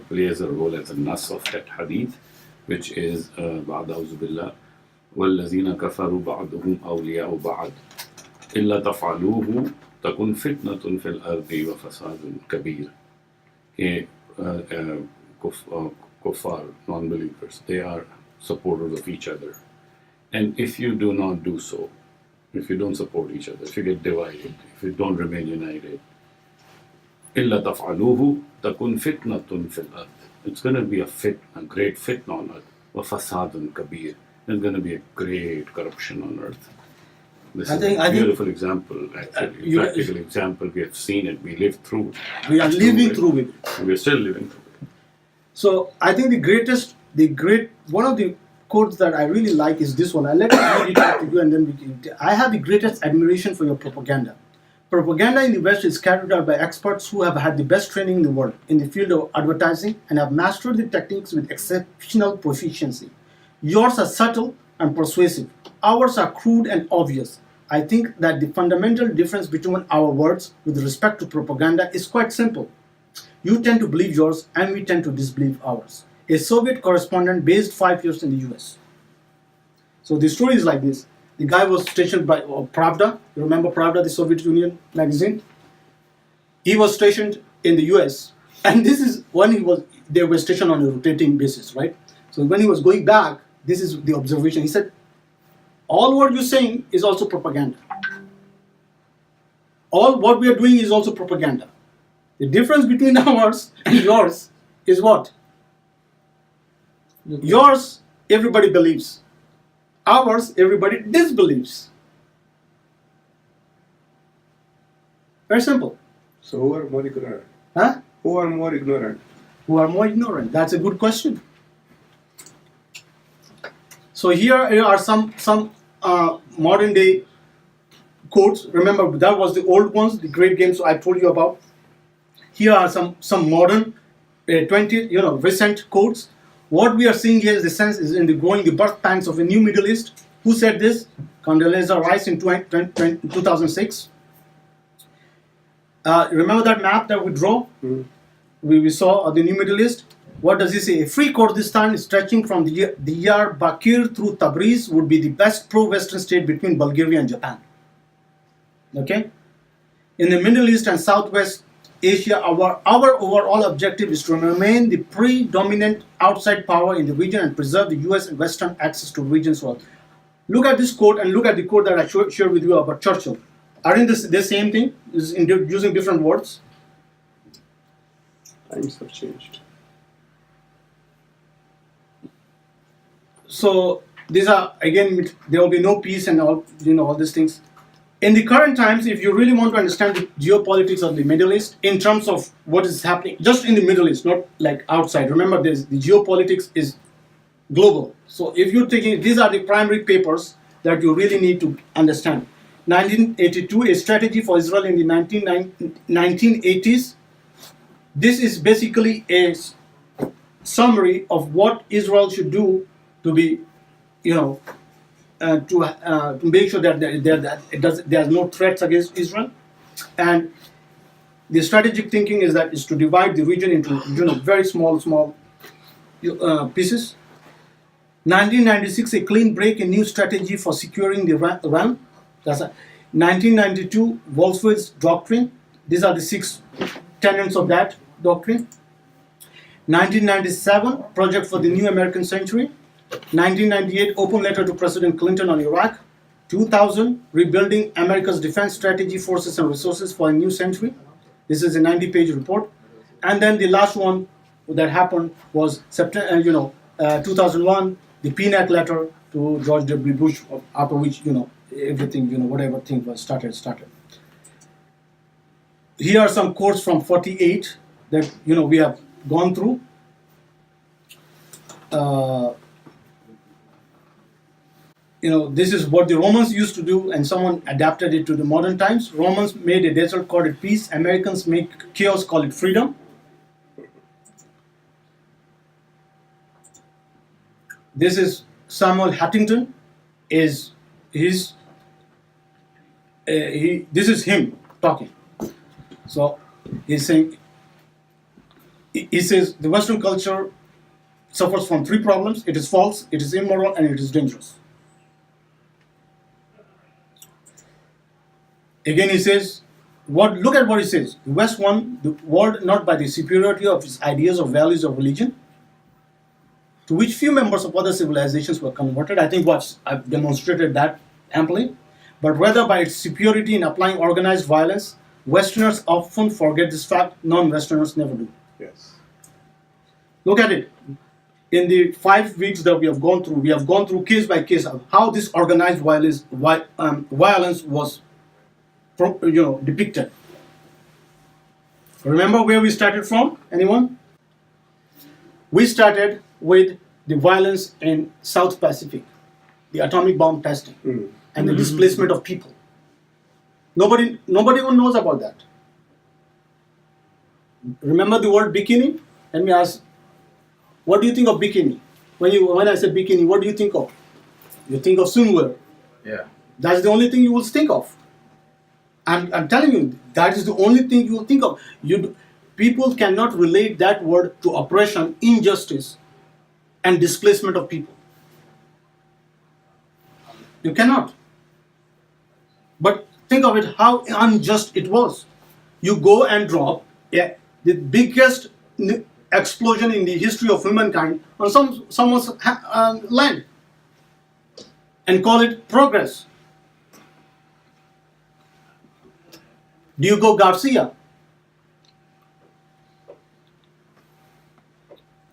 plays a role as a nas of that hadith, which is بعد أعوذ بالله والذين كفروا بعضهم أولياء بعض إلا تفعلوه تكن فتنة في الأرض وفساد كبير. Kuffar, non-believers, they are supporters of each other, and if you do not do so, if you don't support each other, if you get divided, if you don't remain united, إلا تفعلوه تكن فتنة في الأرض. It's going to be a great fitna on earth. وفساد كبير. There's going to be a great corruption on earth. This is a beautiful example, actually. Practical example. We have seen it. We lived through it. We are living through it. We're still living through it. So I think one of the quotes that I really like is this one. I'll let me read it out to you, and then I have the greatest admiration for your propaganda. Propaganda in the West is carried out by experts who have had the best training in the world in the field of advertising and have mastered the techniques with exceptional proficiency. Yours are subtle and persuasive. Ours are crude and obvious. I think that the fundamental difference between our words with respect to propaganda is quite simple. You tend to believe yours and we tend to disbelieve ours. A Soviet correspondent based 5 years in the US. So the story is like this. The guy was stationed by Pravda. You remember Pravda, the Soviet Union magazine? He was stationed in the US. And this is when they were stationed on a rotating basis, right? So when he was going back, this is the observation. He said, all what you're saying is also propaganda. All what we are doing is also propaganda. The difference between ours and yours is what? Yours, everybody believes. Ours, everybody disbelieves. Very simple. So who are more ignorant? Huh? Who are more ignorant? Who are more ignorant? That's a good question. So here are some modern day quotes. Remember, that was the old ones, the great games I told you about. Here are some modern, recent quotes. What we are seeing here is the sense is in the growing the birth pangs of a new Middle East. Who said this? Condoleezza Rice in 2006. Remember that map that we draw? Mm. We saw the new Middle East. What does he say? A free Kurdistan stretching from Diyarbakir through Tabriz would be the best pro-Western state between Bulgaria and Japan. Okay? In the Middle East and Southwest Asia, our overall objective is to remain the predominant outside power in the region and preserve the US and Western access to regions. Well, look at this quote and look at the quote that I shared with you about Churchill. Aren't this the same thing? Is using different words? Times have changed. So these are, again, there will be no peace and all, all these things. In the current times, if you really want to understand the geopolitics of the Middle East in terms of what is happening just in the Middle East, not like outside. Remember, the geopolitics is global. So if you're taking, these are the primary papers that you really need to understand. 1982, a strategy for Israel in the 1980s. This is basically a summary of what Israel should do to be, to make sure that there are no threats against Israel. And the strategic thinking is to divide the region into very small pieces. 1996, a clean break, a new strategy for securing the realm. That's 1992, Wolfowitz doctrine. These are the 6 tenets of that doctrine. 1997, project for the new American century. 1998, open letter to President Clinton on Iraq. 2000, rebuilding America's defense strategy, forces and resources for a new century. This is a 90-page report. And then the last one that happened was September, 2001, the PNAC letter to George W. Bush, after which, everything, whatever thing was started. Here are some quotes from 48 that, we have gone through. This is what the Romans used to do, and someone adapted it to the modern times. Romans made a desert, called it peace. Americans make chaos, call it freedom. This is Samuel Huntington. This is him talking. So he's saying, he says the Western culture suffers from 3 problems. It is false, it is immoral, and it is dangerous. Again, he says, look at what he says. The West won the world not by the superiority of its ideas or values of religion, to which few members of other civilizations were converted. I think I've demonstrated that amply. But rather by its superiority in applying organized violence. Westerners often forget this fact. Non-Westerners never do. Yes. Look at it. In the 5 weeks that we have gone through case by case of how this organized violence was depicted. Remember where we started from? Anyone? We started with the violence in South Pacific, the atomic bomb testing, and the displacement of people. Nobody even knows about that. Remember the word bikini? Let me ask, what do you think of bikini? When I say bikini, what do you think of? You think of swimwear. Yeah. That's the only thing you will think of. I'm telling you, that is the only thing you will think of. People cannot relate that word to oppression, injustice, and displacement of people. You cannot. But think of it, how unjust it was. You go and drop the biggest explosion in the history of humankind on someone's land and call it progress. Diego Garcia,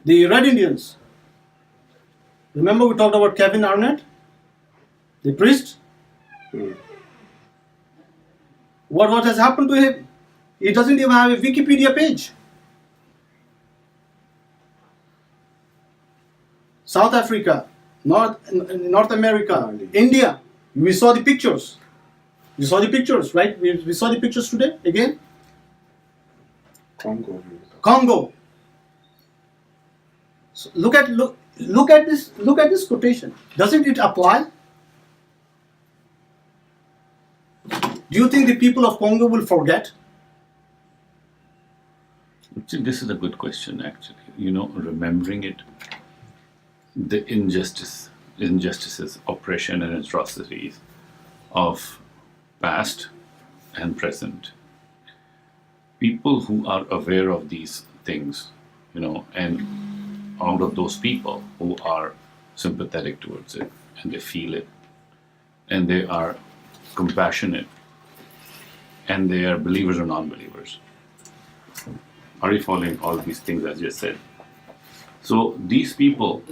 the Red Indians. Remember we talked about Kevin Arnett, the priest? What has happened to him? He doesn't even have a Wikipedia page. South Africa, North America, India. We saw the pictures. You saw the pictures, right? We saw the pictures today again. Congo. So look at this quotation. Doesn't it apply? Do you think the people of Congo will forget? This is a good question, actually. Remembering it, the injustices, oppression, and atrocities of past and present. People who are aware of these things, and out of those people who are sympathetic towards it, and they feel it, and they are compassionate, and they are believers or non-believers. Are you following all these things I just said? So these people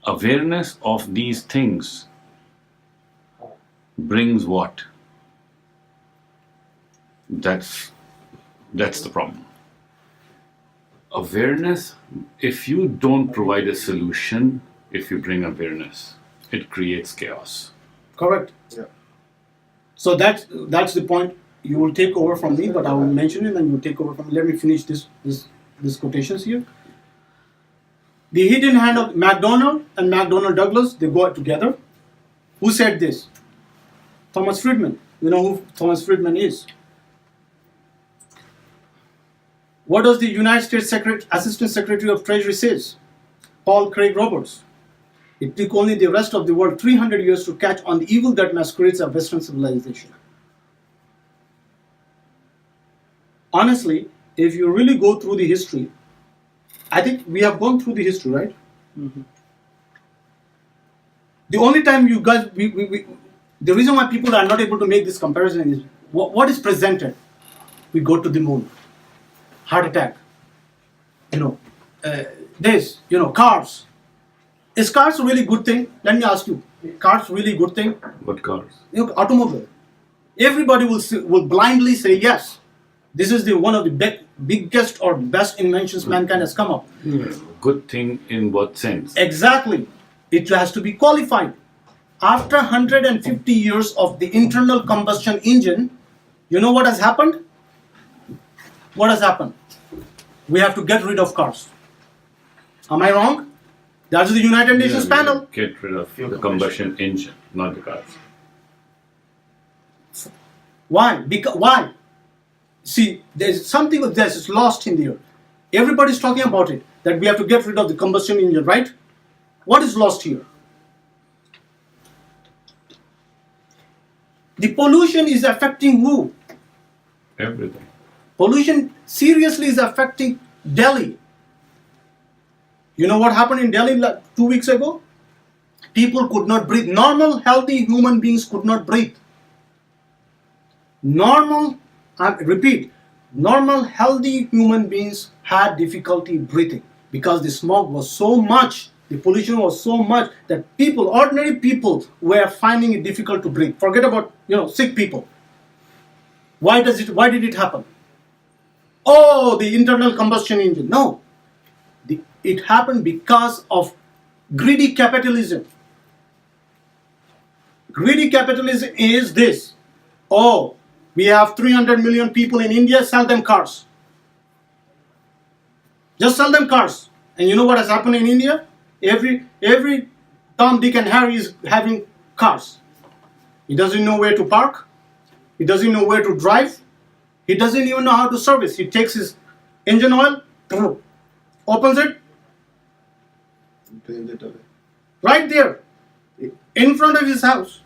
awareness of these things brings what? That's the problem. Awareness, if you don't provide a solution, if you bring awareness, it creates chaos. Correct. Yeah. So that's the point. You will take over from me, but I will mention it and you will take over from me. Let me finish this quotations here. The hidden hand of MacDonald and McDonnell Douglas, they go together. Who said this? Thomas Friedman. You know who Thomas Friedman is? What does the United States Assistant Secretary of Treasury says? Paul Craig Roberts. It took only the rest of the world 300 years to catch on the evil that masquerades as Western civilization. Honestly, if you really go through the history, I think we have gone through the history, right? Mm-hmm. The only time you guys, the reason why people are not able to make this comparison is what is presented. We go to the moon, heart attack, cars. Is cars a really good thing? Let me ask you, cars really good thing? What cars? Automobile. Everybody will blindly say yes. This is one of the biggest or best inventions mankind has come up. Good thing in what sense? Exactly. It has to be qualified. After 150 years of the internal combustion engine, you know what has happened? What has happened? We have to get rid of cars. Am I wrong? That's the United Nations panel. Get rid of the combustion engine, not the cars. Why? Why? See, there's something that's lost in there. Everybody's talking about it, that we have to get rid of the combustion engine, right? What is lost here? The pollution is affecting who? Everything. Pollution seriously is affecting Delhi. You know what happened in Delhi 2 weeks ago? People could not breathe. Normal, healthy human beings could not breathe. Normal, healthy human beings had difficulty breathing because the smog was so much, the pollution was so much that ordinary people were finding it difficult to breathe. Forget about, sick people. Why did it happen? Oh, the internal combustion engine. No. It happened because of greedy capitalism. Greedy capitalism is this. Oh, we have 300 million people in India, sell them cars. Just sell them cars. And you know what has happened in India? Every Tom, Dick and Harry is having cars. He doesn't know where to park. He doesn't know where to drive. He doesn't even know how to service. He takes his engine oil, opens it, Drains it away. right there, in front of his house.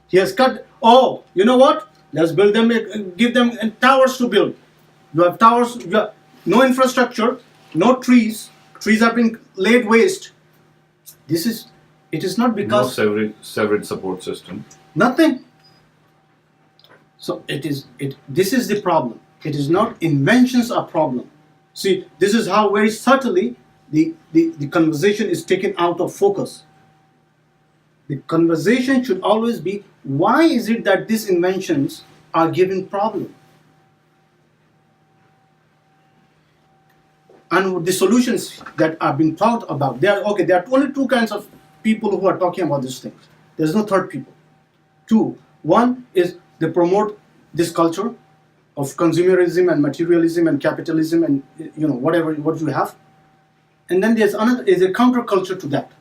He has cut, oh, you know what? Let's build them, give them towers to build. You have towers, you have no infrastructure, no trees. Trees have been laid waste. It is not because... No severed support system. Nothing. So this is the problem. It is not inventions are problem. See, this is how very subtly the conversation is taken out of focus. The conversation should always be, why is it that these inventions are giving problem? And the solutions that are being talked about, there are only two kinds of people who are talking about these things. There's no third people. Two. One is they promote this culture of consumerism and materialism and capitalism and what you have. And then there's a counterculture to that.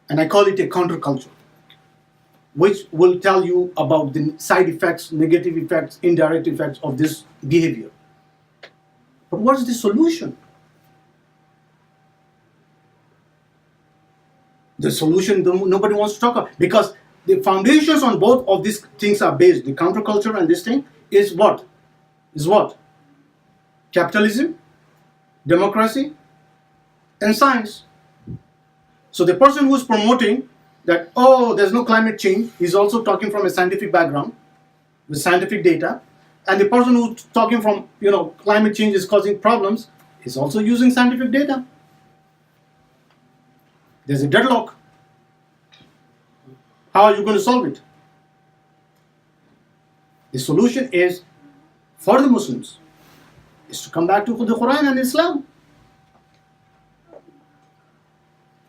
And I call it a counterculture, which will tell you about the side effects, negative effects, indirect effects of this behavior. But what is the solution? The solution nobody wants to talk about, because the foundations on both of these things are based. The counterculture and this thing is what? Capitalism, democracy, and science. So the person who's promoting that, there's no climate change, he's also talking from a scientific background with scientific data. And the person who's talking from, climate change is causing problems is also using scientific data. There's a deadlock. How are you going to solve it? The solution is, for the Muslims, is to come back to the Quran and Islam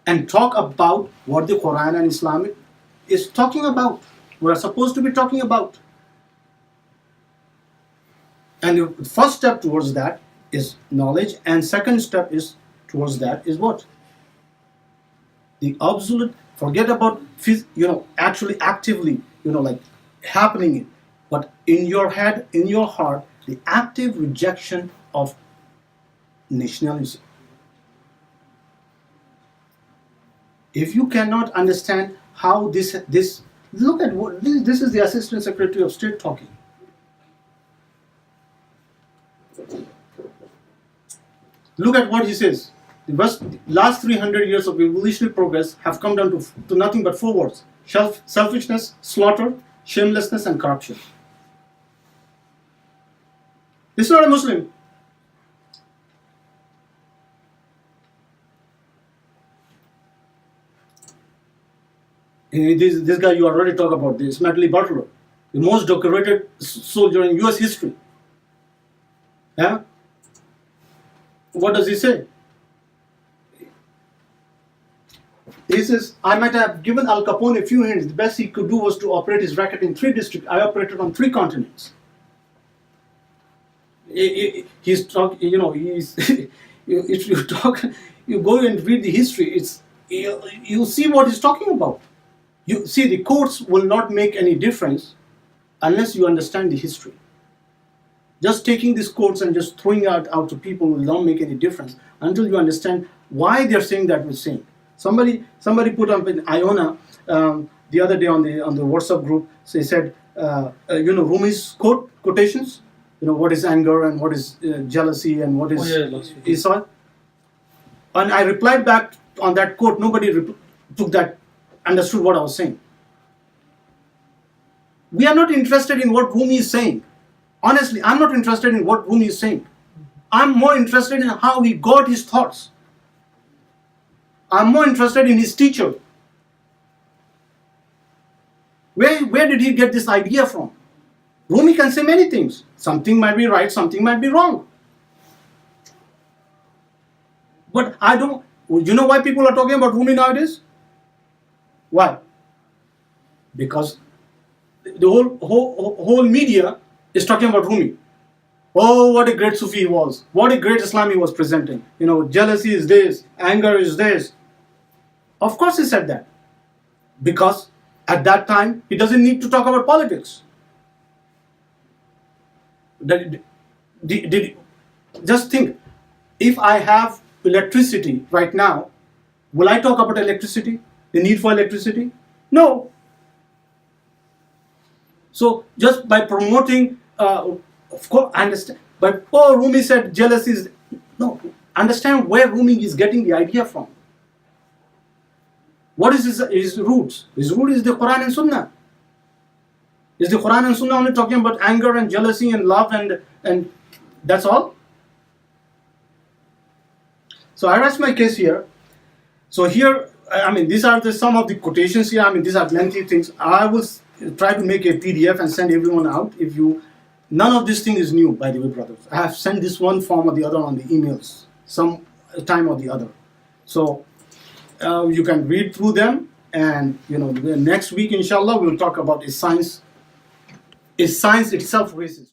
and talk about what the Quran and Islam is talking about. We are supposed to be talking about. And the first step towards that is knowledge, and second step is towards that is what? The absolute, forget about, actually actively, like happening it, but in your head, in your heart, the active rejection of nationalism. If you cannot understand how this look at what this is the Assistant Secretary of State talking. Look at what he says. The last 300 years of evolutionary progress have come down to nothing but 4 words: selfishness, slaughter, shamelessness, and corruption. This is not a Muslim. This guy you already talked about, this Smedley Butler, the most decorated soldier in US history. Yeah? What does he say? He says, I might have given Al Capone a few hints. The best he could do was to operate his racket in 3 districts. I operated on 3 continents. He's talking, if you talk, you go and read the history, you see what he's talking about. You see, the quotes will not make any difference unless you understand the history. Just taking these quotes and just throwing out to people will not make any difference until you understand why they're saying that we're saying. Somebody put up in IONA the other day on the WhatsApp group. So he said, Rumi's quotations. What is anger and what is jealousy and what is Esau. And I replied back on that quote. Nobody understood what I was saying. We are not interested in what Rumi is saying. Honestly, I'm not interested in what Rumi is saying. I'm more interested in how he got his thoughts. I'm more interested in his teacher. Where did he get this idea from? Rumi can say many things. Something might be right, something might be wrong. But I don't. You know why people are talking about Rumi nowadays? Why? Because the whole media is talking about Rumi. Oh, what a great Sufi he was. What a great Islam he was presenting. Jealousy is this, anger is this. Of course he said that. Because at that time, he doesn't need to talk about politics. Just think, if I have electricity right now, will I talk about electricity? The need for electricity? No. So just by promoting, of course, understand. But Rumi said jealousy is no. Understand where Rumi is getting the idea from. What is his roots? His root is the Quran and Sunnah. Is the Quran and Sunnah only talking about anger and jealousy and love and that's all? So I rest my case here. So here, these are some of the quotations here. These are lengthy things. I will try to make a PDF and send everyone out. None of this thing is new, by the way, brothers. I have sent this one form or the other on the emails, some time or the other. So you can read through them, and next week, inshallah, we'll talk about is science itself racist?